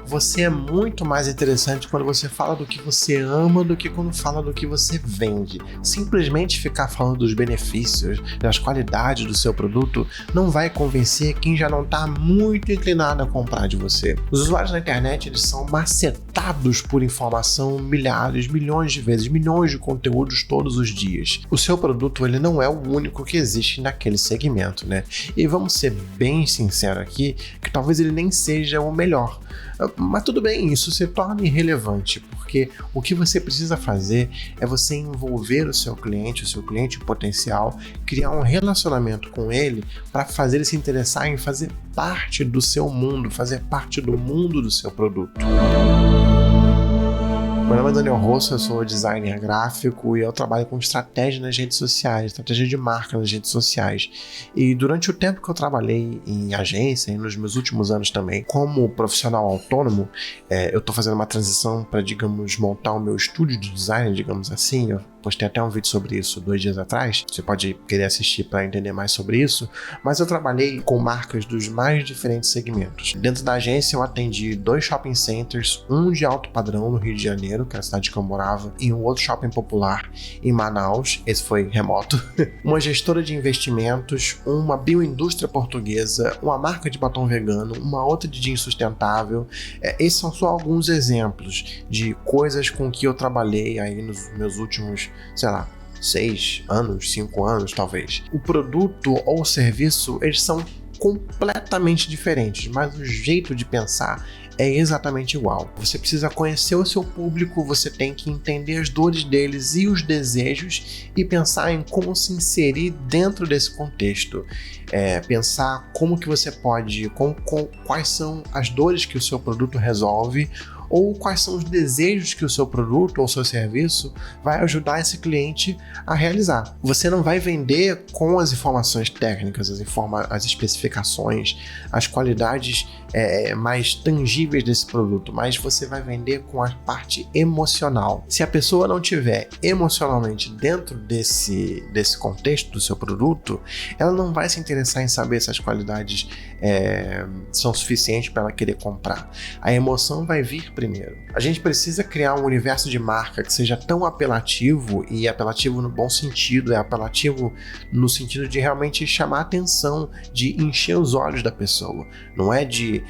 Você é muito mais interessante quando você fala do que você ama do que quando fala do que você vende. Simplesmente ficar falando dos benefícios, das qualidades do seu produto não vai convencer quem já não está muito inclinado a comprar de você. Os usuários na internet, eles são macetados por informação milhares, milhões de vezes, milhões de conteúdos todos os dias. O seu produto, ele não é o único que existe naquele segmento, né? E vamos ser bem sinceros aqui, que talvez ele nem seja o melhor. Mas tudo bem, isso se torna irrelevante, porque o que você precisa fazer é você envolver o seu cliente potencial, criar um relacionamento com ele para fazer ele se interessar em fazer parte do seu mundo, fazer parte do mundo do seu produto. Meu nome é Daniel Rosso, eu sou designer gráfico e eu trabalho com estratégia nas redes sociais, estratégia de marca nas redes sociais. E durante o tempo que eu trabalhei em agência e nos meus últimos anos também, como profissional autônomo, eu estou fazendo uma transição para, digamos, montar o meu estúdio de design, digamos assim. Eu postei até um vídeo sobre isso 2 dias atrás, você pode querer assistir para entender mais sobre isso, mas eu trabalhei com marcas dos mais diferentes segmentos. Dentro da agência eu atendi 2 shopping centers, um de alto padrão no Rio de Janeiro, que é a cidade que eu morava, e um outro shopping popular em Manaus, esse foi remoto, uma gestora de investimentos, uma bioindústria portuguesa, uma marca de batom vegano, uma outra de jeans sustentável. Esses são só alguns exemplos de coisas com que eu trabalhei aí nos meus últimos, 6 anos, 5 anos talvez. O produto ou o serviço, eles são completamente diferentes, mas o jeito de pensar é exatamente igual. Você precisa conhecer o seu público, você tem que entender as dores deles e os desejos e pensar em como se inserir dentro desse contexto. Pensar como que você pode, quais são as dores que o seu produto resolve, ou quais são os desejos que o seu produto ou o seu serviço vai ajudar esse cliente a realizar. Você não vai vender com as informações técnicas, as especificações, as qualidades mais tangíveis desse produto, mas você vai vender com a parte emocional. Se a pessoa não tiver emocionalmente dentro desse contexto do seu produto, ela não vai se interessar em saber se as qualidades são suficientes para ela querer comprar. A emoção vai vir primeiro. A gente precisa criar um universo de marca que seja tão apelativo, e apelativo no bom sentido, apelativo no sentido de realmente chamar a atenção, de encher os olhos da pessoa. Não é de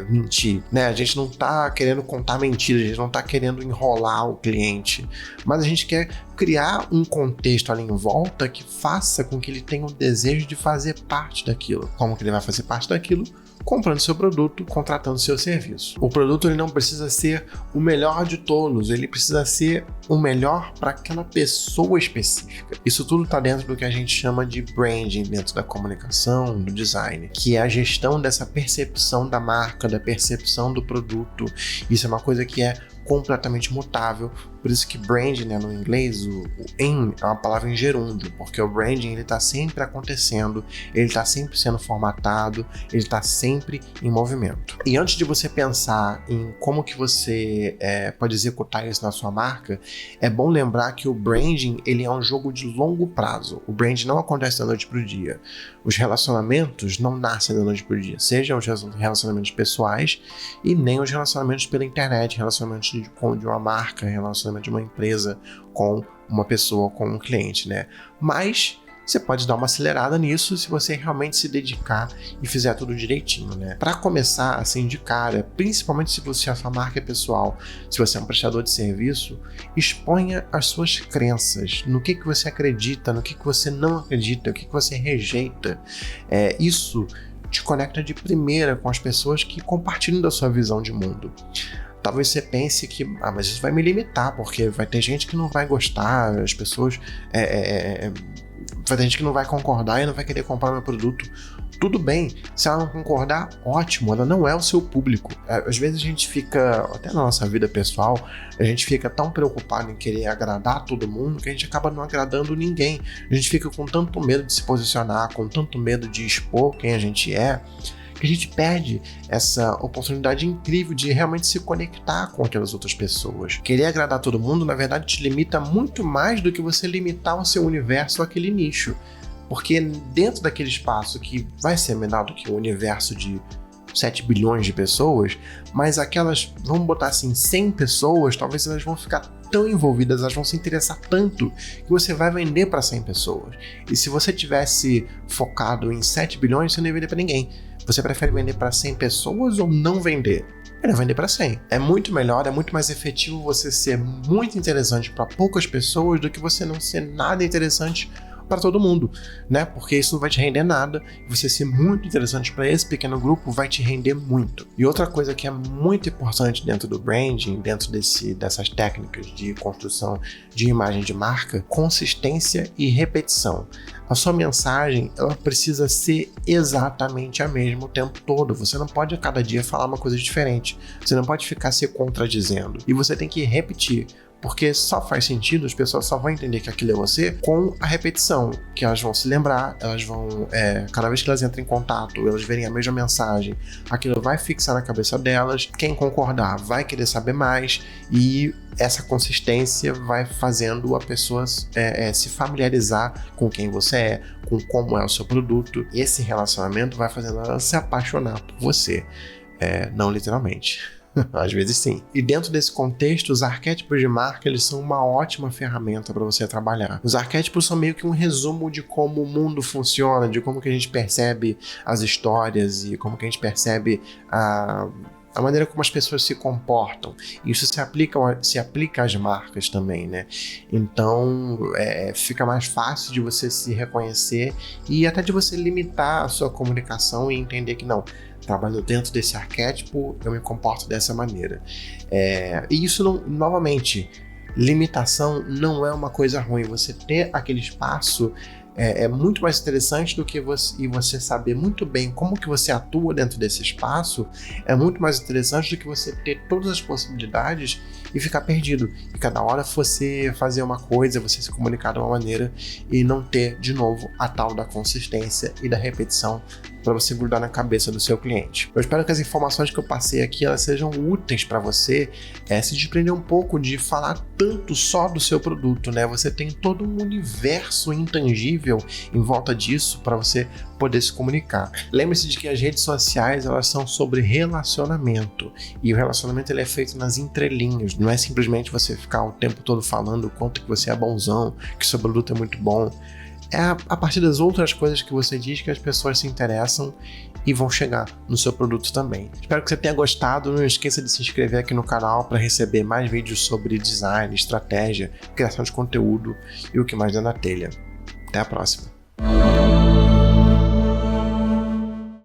mentir, né? A gente não está querendo contar mentiras, a gente não está querendo enrolar o cliente, mas a gente quer criar um contexto ali em volta que faça com que ele tenha o desejo de fazer parte daquilo. Como que ele vai fazer parte daquilo? Comprando seu produto, contratando seu serviço. O produto, ele não precisa ser o melhor de todos, ele precisa ser o melhor para aquela pessoa específica. Isso tudo está dentro do que a gente chama de branding, dentro da comunicação, do design, que é a gestão dessa percepção da marca, da percepção do produto. Isso é uma coisa que é completamente mutável, por isso que branding, né, no inglês, o em é uma palavra em gerúndio, porque o branding, ele está sempre acontecendo, ele está sempre sendo formatado, ele está sempre em movimento. E antes de você pensar em como que você pode executar isso na sua marca, é bom lembrar que o branding, ele é um jogo de longo prazo. O branding não acontece da noite para o dia. Os relacionamentos não nascem da noite para o dia, sejam os relacionamentos pessoais e nem os relacionamentos pela internet, relacionamentos de uma marca, relacionamento de uma empresa com uma pessoa, com um cliente, né? Mas você pode dar uma acelerada nisso se você realmente se dedicar e fizer tudo direitinho, né? Para começar, assim, de cara, principalmente se a sua marca é pessoal, se você é um prestador de serviço, exponha as suas crenças, no que você acredita, no que você não acredita, o que você rejeita. Isso te conecta de primeira com as pessoas que compartilham da sua visão de mundo. Talvez você pense que, mas isso vai me limitar, porque vai ter gente que não vai gostar, as pessoas, vai ter gente que não vai concordar e não vai querer comprar meu produto. Tudo bem, se ela não concordar, ótimo, ela não é o seu público. Às vezes a gente fica, até na nossa vida pessoal, a gente fica tão preocupado em querer agradar todo mundo que a gente acaba não agradando ninguém. A gente fica com tanto medo de se posicionar, com tanto medo de expor quem a gente é, que a gente perde essa oportunidade incrível de realmente se conectar com aquelas outras pessoas. Querer agradar todo mundo, na verdade, te limita muito mais do que você limitar o seu universo àquele nicho. Porque dentro daquele espaço que vai ser menor do que o universo de 7 bilhões de pessoas, mas aquelas, vamos botar assim, 100 pessoas, talvez elas vão ficar tão envolvidas, elas vão se interessar tanto que você vai vender para 100 pessoas. E se você tivesse focado em 7 bilhões, você não ia vender para ninguém. Você prefere vender para 100 pessoas ou não vender? Melhor vender para 100. É muito melhor, é muito mais efetivo você ser muito interessante para poucas pessoas do que você não ser nada interessante para todo mundo, né? Porque isso não vai te render nada. Você ser muito interessante para esse pequeno grupo vai te render muito. E outra coisa que é muito importante dentro do branding, dentro dessas técnicas de construção de imagem de marca, consistência e repetição. A sua mensagem, ela precisa ser exatamente a mesma o tempo todo. Você não pode a cada dia falar uma coisa diferente. Você não pode ficar se contradizendo. E você tem que repetir. Porque só faz sentido, as pessoas só vão entender que aquilo é você com a repetição, que elas vão se lembrar, elas vão, cada vez que elas entram em contato, elas verem a mesma mensagem, aquilo vai fixar na cabeça delas, quem concordar vai querer saber mais, e essa consistência vai fazendo a pessoa se familiarizar com quem você é, com como é o seu produto, e esse relacionamento vai fazendo ela se apaixonar por você, não literalmente. Às vezes sim. E dentro desse contexto, os arquétipos de marca, eles são uma ótima ferramenta para você trabalhar. Os arquétipos são meio que um resumo de como o mundo funciona, de como que a gente percebe as histórias e como que a gente percebe a maneira como as pessoas se comportam. Isso se aplica às marcas também, né? Então, fica mais fácil de você se reconhecer e até de você limitar a sua comunicação e entender que não, trabalho dentro desse arquétipo, eu me comporto dessa maneira. E isso, não, novamente, limitação não é uma coisa ruim. Você ter aquele espaço é muito mais interessante do que você saber muito bem como que você atua dentro desse espaço. É muito mais interessante do que você ter todas as possibilidades e ficar perdido. E cada hora você fazer uma coisa, você se comunicar de uma maneira e não ter, de novo, a tal da consistência e da repetição para você grudar na cabeça do seu cliente. Eu espero que as informações que eu passei aqui elas sejam úteis para você se desprender um pouco de falar tanto só do seu produto, né? Você tem todo um universo intangível em volta disso para você poder se comunicar. Lembre-se de que as redes sociais elas são sobre relacionamento e o relacionamento ele é feito nas entrelinhas. Não é simplesmente você ficar o tempo todo falando o quanto que você é bonzão, que seu produto é muito bom. É a partir das outras coisas que você diz que as pessoas se interessam e vão chegar no seu produto também. Espero que você tenha gostado. Não esqueça de se inscrever aqui no canal para receber mais vídeos sobre design, estratégia, criação de conteúdo e o que mais dá na telha. Até a próxima.